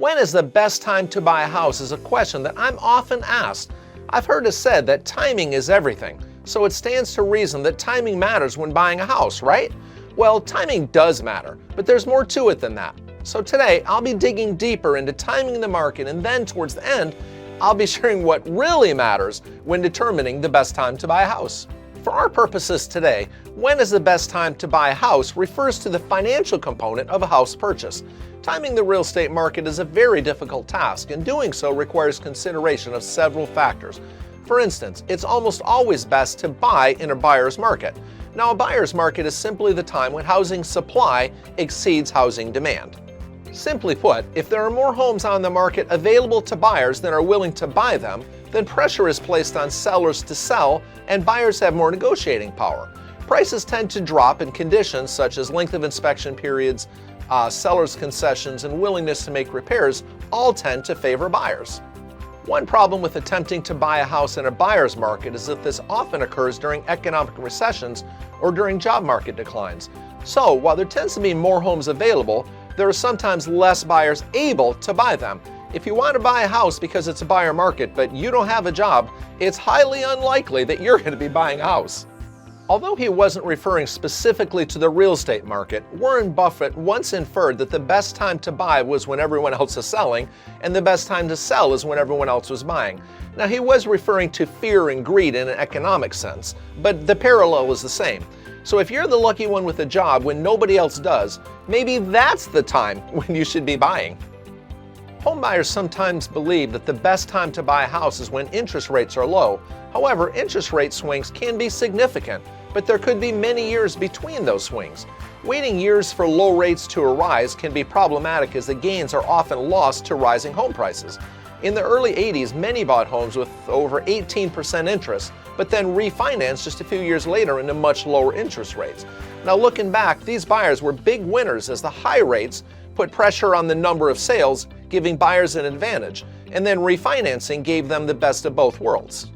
When is the best time to buy a house is a question that I'm often asked. I've heard it said that timing is everything, so it stands to reason that timing matters when buying a house, right? Well, timing does matter, but there's more to it than that. So today, I'll be digging deeper into timing the market, and then towards the end, I'll be sharing what really matters when determining the best time to buy a house. For our purposes today, when is the best time to buy a house refers to the financial component of a house purchase. Timing the real estate market is a very difficult task, and doing so requires consideration of several factors. For instance, it's almost always best to buy in a buyer's market. Now, a buyer's market is simply the time when housing supply exceeds housing demand. Simply put, if there are more homes on the market available to buyers than are willing to buy them, then pressure is placed on sellers to sell, and buyers have more negotiating power. Prices tend to drop, and conditions such as length of inspection periods, sellers' concessions, and willingness to make repairs all tend to favor buyers. One problem with attempting to buy a house in a buyer's market is that this often occurs during economic recessions or during job market declines. So, while there tends to be more homes available, there are sometimes less buyers able to buy them. If you want to buy a house because it's a buyer market but you don't have a job, it's highly unlikely that you're going to be buying a house. Although he wasn't referring specifically to the real estate market, Warren Buffett once inferred that the best time to buy was when everyone else is selling, and the best time to sell is when everyone else was buying. Now, he was referring to fear and greed in an economic sense, but the parallel is the same. So if you're the lucky one with a job when nobody else does, maybe that's the time when you should be buying. Home buyers sometimes believe that the best time to buy a house is when interest rates are low. However, interest rate swings can be significant, but there could be many years between those swings. Waiting years for low rates to arise can be problematic, as the gains are often lost to rising home prices. In the early 80s, many bought homes with over 18% interest, but then refinanced just a few years later into much lower interest rates. Now, looking back, these buyers were big winners, as the high rates put pressure on the number of sales, giving buyers an advantage, and then refinancing gave them the best of both worlds.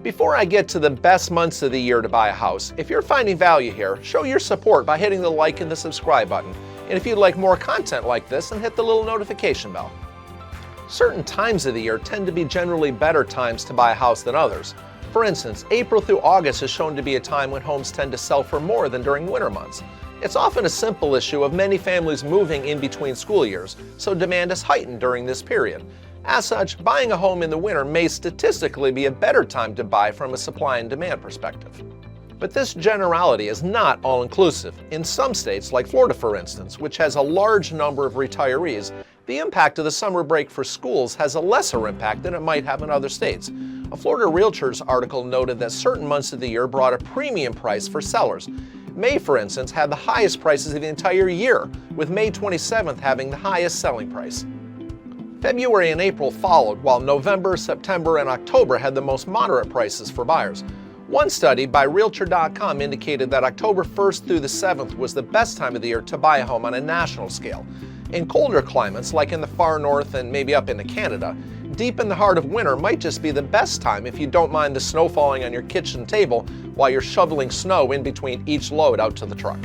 Before I get to the best months of the year to buy a house, if you're finding value here, show your support by hitting the like and the subscribe button. And if you'd like more content like this, then hit the little notification bell. Certain times of the year tend to be generally better times to buy a house than others. For instance, April through August is shown to be a time when homes tend to sell for more than during winter months. It's often a simple issue of many families moving in between school years, so demand is heightened during this period. As such, buying a home in the winter may statistically be a better time to buy from a supply and demand perspective. But this generality is not all-inclusive. In some states, like Florida for instance, which has a large number of retirees, the impact of the summer break for schools has a lesser impact than it might have in other states. A Florida Realtor's article noted that certain months of the year brought a premium price for sellers. May, for instance, had the highest prices of the entire year, with May 27th having the highest selling price. February and April followed, while November, September, and October had the most moderate prices for buyers. One study by Realtor.com indicated that October 1st through the 7th was the best time of the year to buy a home on a national scale. In colder climates, like in the far north and maybe up into Canada, deep in the heart of winter might just be the best time if you don't mind the snow falling on your kitchen table while you're shoveling snow in between each load out to the truck.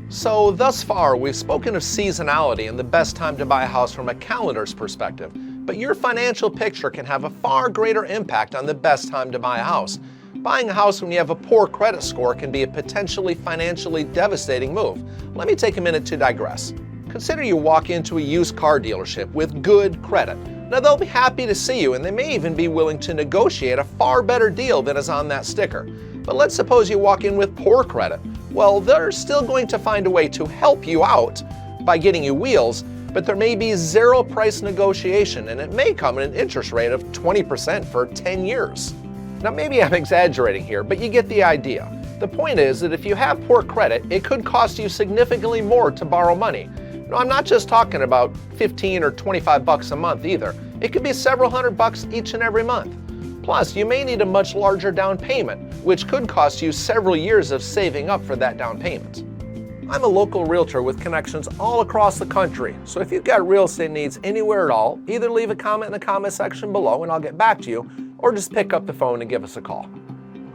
So thus far, we've spoken of seasonality and the best time to buy a house from a calendar's perspective, but your financial picture can have a far greater impact on the best time to buy a house. Buying a house when you have a poor credit score can be a potentially financially devastating move. Let me take a minute to digress. Consider you walk into a used car dealership with good credit. Now, they'll be happy to see you, and they may even be willing to negotiate a far better deal than is on that sticker. But let's suppose you walk in with poor credit. Well, they're still going to find a way to help you out by getting you wheels, but there may be zero price negotiation, and it may come at an interest rate of 20% for 10 years. Now, maybe I'm exaggerating here, but you get the idea. The point is that if you have poor credit, it could cost you significantly more to borrow money. No, I'm not just talking about 15 or 25 bucks a month either. It could be several $100 each and every month. Plus, you may need a much larger down payment, which could cost you several years of saving up for that down payment. I'm a local realtor with connections all across the country, so if you've got real estate needs anywhere at all, either leave a comment in the comment section below and I'll get back to you, or just pick up the phone and give us a call.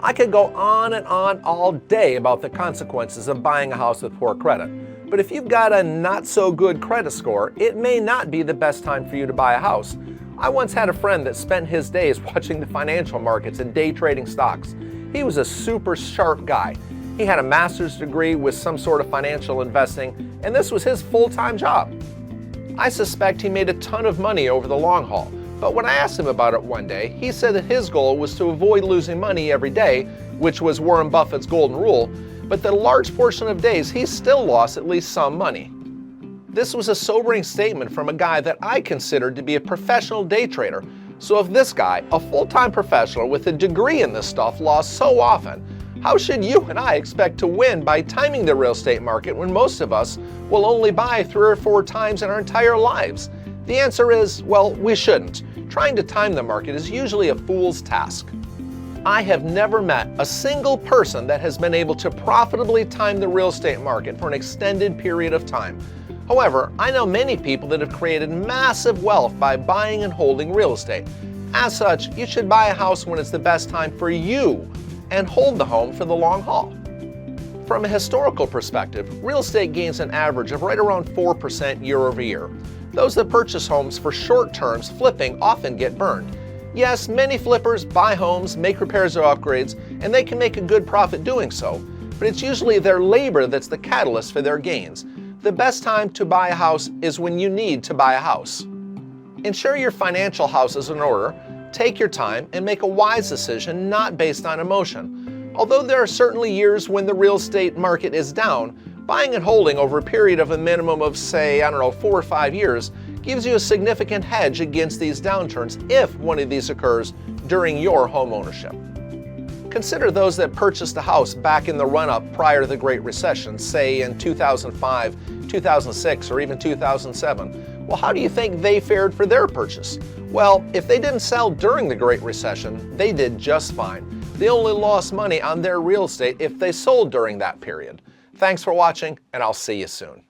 I could go on and on all day about the consequences of buying a house with poor credit. But if you've got a not so good credit score, it may not be the best time for you to buy a house. I once had a friend that spent his days watching the financial markets and day trading stocks. He was a super sharp guy. He had a master's degree with some sort of financial investing, and this was his full-time job. I suspect he made a ton of money over the long haul, but when I asked him about it one day, he said that his goal was to avoid losing money every day, which was Warren Buffett's golden rule, but that a large portion of days he still lost at least some money. This was a sobering statement from a guy that I considered to be a professional day trader. So if this guy, a full-time professional with a degree in this stuff, lost so often, how should you and I expect to win by timing the real estate market when most of us will only buy 3 or 4 times in our entire lives? The answer is, well, we shouldn't. Trying to time the market is usually a fool's task. I have never met a single person that has been able to profitably time the real estate market for an extended period of time. However, I know many people that have created massive wealth by buying and holding real estate. As such, you should buy a house when it's the best time for you and hold the home for the long haul. From a historical perspective, real estate gains an average of right around 4% year over year. Those that purchase homes for short terms flipping often get burned. Yes, many flippers buy homes, make repairs or upgrades, and they can make a good profit doing so, but it's usually their labor that's the catalyst for their gains. The best time to buy a house is when you need to buy a house. Ensure your financial house is in order, take your time, and make a wise decision not based on emotion. Although there are certainly years when the real estate market is down, buying and holding over a period of a minimum of, say, 4 or 5 years gives you a significant hedge against these downturns if one of these occurs during your home ownership. Consider those that purchased a house back in the run-up prior to the Great Recession, say in 2005, 2006, or even 2007. Well, how do you think they fared for their purchase? Well, if they didn't sell during the Great Recession, they did just fine. They only lost money on their real estate if they sold during that period. Thanks for watching, and I'll see you soon.